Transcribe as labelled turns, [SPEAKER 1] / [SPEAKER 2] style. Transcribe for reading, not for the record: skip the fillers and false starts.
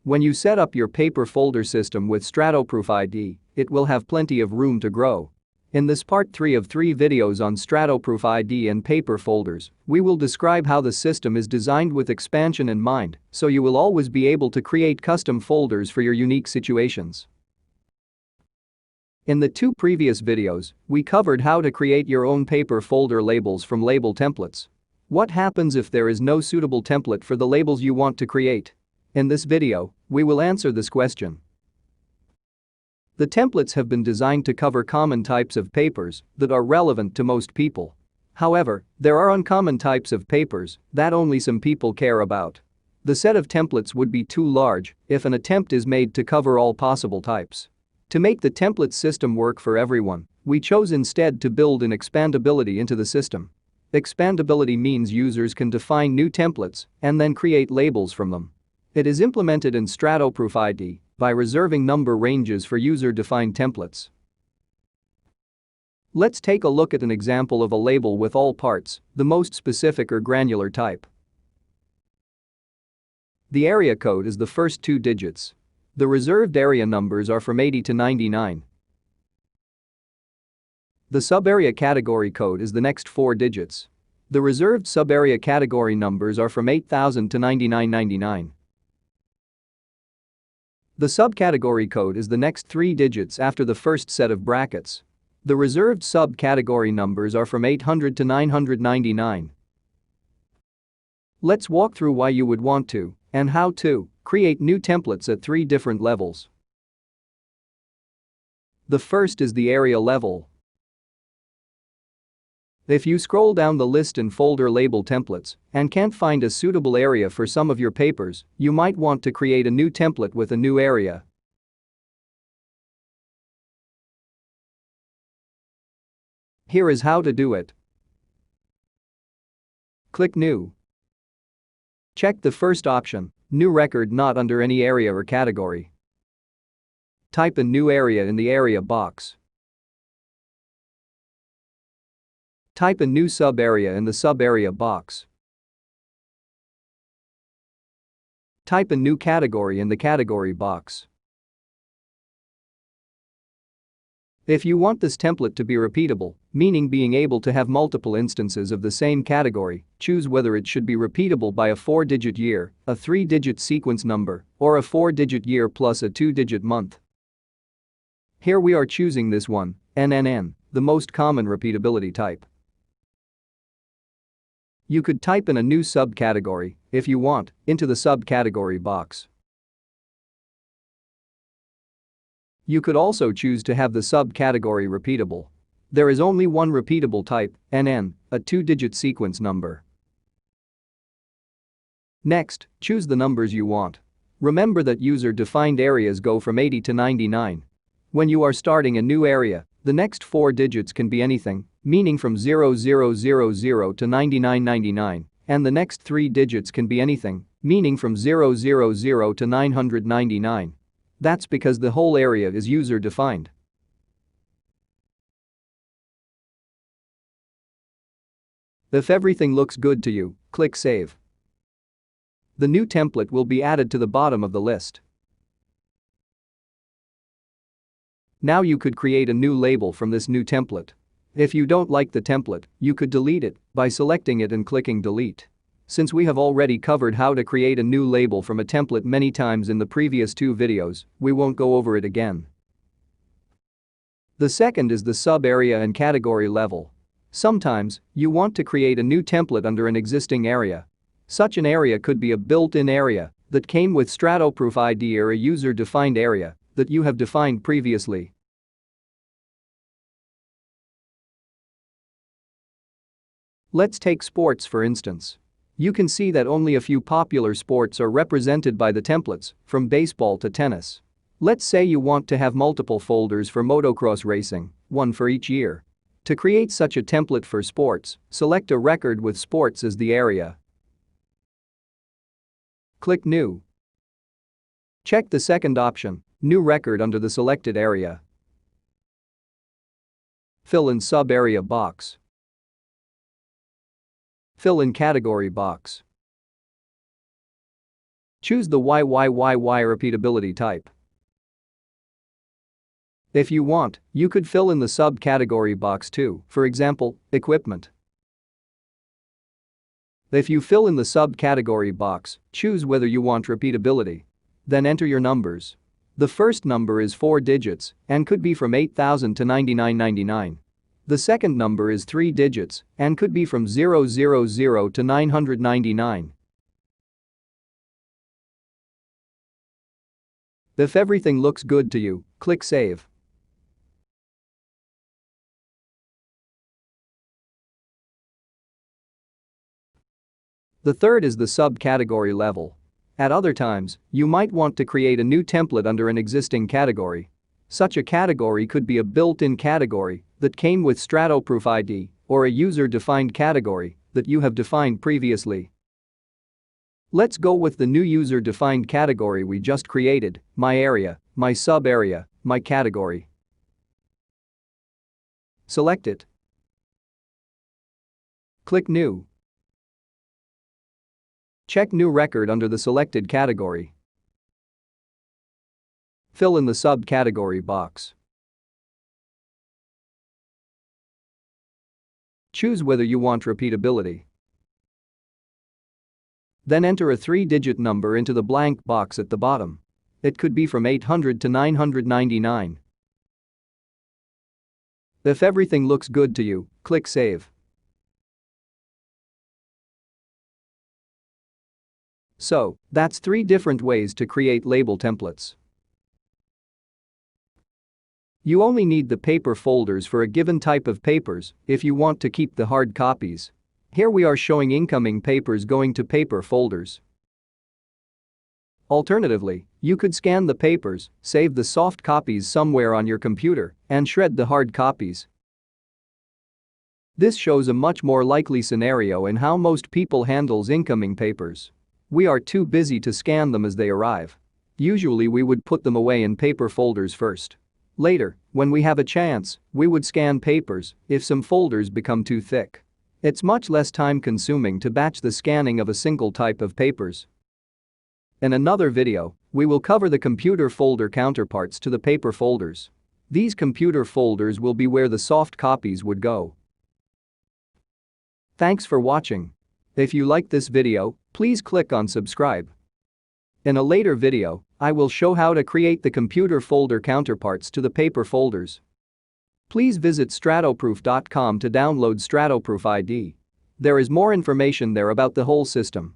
[SPEAKER 1] When you set up your paper folder system with StratoProof ID, it will have plenty of room to grow. In this part 3 of 3 videos on StratoProof ID and paper folders, we will describe how the system is designed with expansion in mind, so you will always be able to create custom folders for your unique situations. In the 2 previous videos, we covered how to create your own paper folder labels from label templates. What happens if there is no suitable template for the labels you want to create? In this video, we will answer this question. The templates have been designed to cover common types of papers that are relevant to most people. However, there are uncommon types of papers that only some people care about. The set of templates would be too large if an attempt is made to cover all possible types. To make the template system work for everyone, we chose instead to build in expandability into the system. Expandability means users can define new templates and then create labels from them. It is implemented in StratoProof ID by reserving number ranges for user-defined templates. Let's take a look at an example of a label with all parts, the most specific or granular type. The area code is the first 2 digits. The reserved area numbers are from 80 to 99. The sub-area category code is the next 4 digits. The reserved sub-area category numbers are from 8000 to 9999. The subcategory code is the next 3 digits after the first set of brackets. The reserved subcategory numbers are from 800 to 999. Let's walk through why you would want to, and how to, create new templates at 3 different levels. The first is the area level. If you scroll down the list in folder label templates and can't find a suitable area for some of your papers, you might want to create a new template with a new area. Here is how to do it. Click New. Check the first option, New Record not under any area or category. Type a new area in the area box. Type a new sub-area in the sub-area box. Type a new category in the category box. If you want this template to be repeatable, meaning being able to have multiple instances of the same category, choose whether it should be repeatable by a 4-digit year, a 3-digit sequence number, or a 4-digit year plus a 2-digit month. Here we are choosing this one, NNN, the most common repeatability type. You could type in a new subcategory, if you want, into the subcategory box. You could also choose to have the subcategory repeatable. There is only one repeatable type, NN, a 2-digit sequence number. Next, choose the numbers you want. Remember that user-defined areas go from 80 to 99. When you are starting a new area, the next 4 digits can be anything, meaning from 0000 to 9999, and the next 3 digits can be anything, meaning from 000 to 999. That's because the whole area is user-defined. If everything looks good to you, click Save. The new template will be added to the bottom of the list. Now you could create a new label from this new template. If you don't like the template, you could delete it by selecting it and clicking Delete. Since we have already covered how to create a new label from a template many times in the previous 2 videos, we won't go over it again. The second is the sub-area and category level. Sometimes, you want to create a new template under an existing area. Such an area could be a built-in area that came with StratoProof ID or a user-defined area that you have defined previously. Let's take sports for instance. You can see that only a few popular sports are represented by the templates, from baseball to tennis. Let's say you want to have multiple folders for motocross racing, one for each year. To create such a template for sports, select a record with sports as the area. Click New. Check the second option, New Record under the selected area. Fill in sub-area box. Fill in category box. Choose the YYYY repeatability type. If you want, you could fill in the subcategory box too, for example, equipment. If you fill in the subcategory box, choose whether you want repeatability. Then enter your numbers. The first number is 4 digits and could be from 8,000 to 9999. The second number is 3 digits and could be from 000 to 999. If everything looks good to you, click Save. The third is the subcategory level. At other times, you might want to create a new template under an existing category. Such a category could be a built-in category that came with StratoProof ID or a user-defined category that you have defined previously. Let's go with the new user-defined category we just created, my area, my sub-area, my category. Select it. Click New. Check New Record under the selected category. Fill in the subcategory box. Choose whether you want repeatability. Then enter a 3-digit number into the blank box at the bottom. It could be from 800 to 999. If everything looks good to you, click Save. So, that's 3 different ways to create label templates. You only need the paper folders for a given type of papers if you want to keep the hard copies. Here we are showing incoming papers going to paper folders. Alternatively, you could scan the papers, save the soft copies somewhere on your computer, and shred the hard copies. This shows a much more likely scenario in how most people handles incoming papers. We are too busy to scan them as they arrive. Usually we would put them away in paper folders first. Later, when we have a chance, we would scan papers if some folders become too thick. It's much less time-consuming to batch the scanning of a single type of papers. In another video, we will cover the computer folder counterparts to the paper folders. These computer folders will be where the soft copies would go. Thanks for watching. If you like this video, please click on subscribe. In a later video, I will show how to create the computer folder counterparts to the paper folders. Please visit StratoProof.com to download StratoProof ID. There is more information there about the whole system.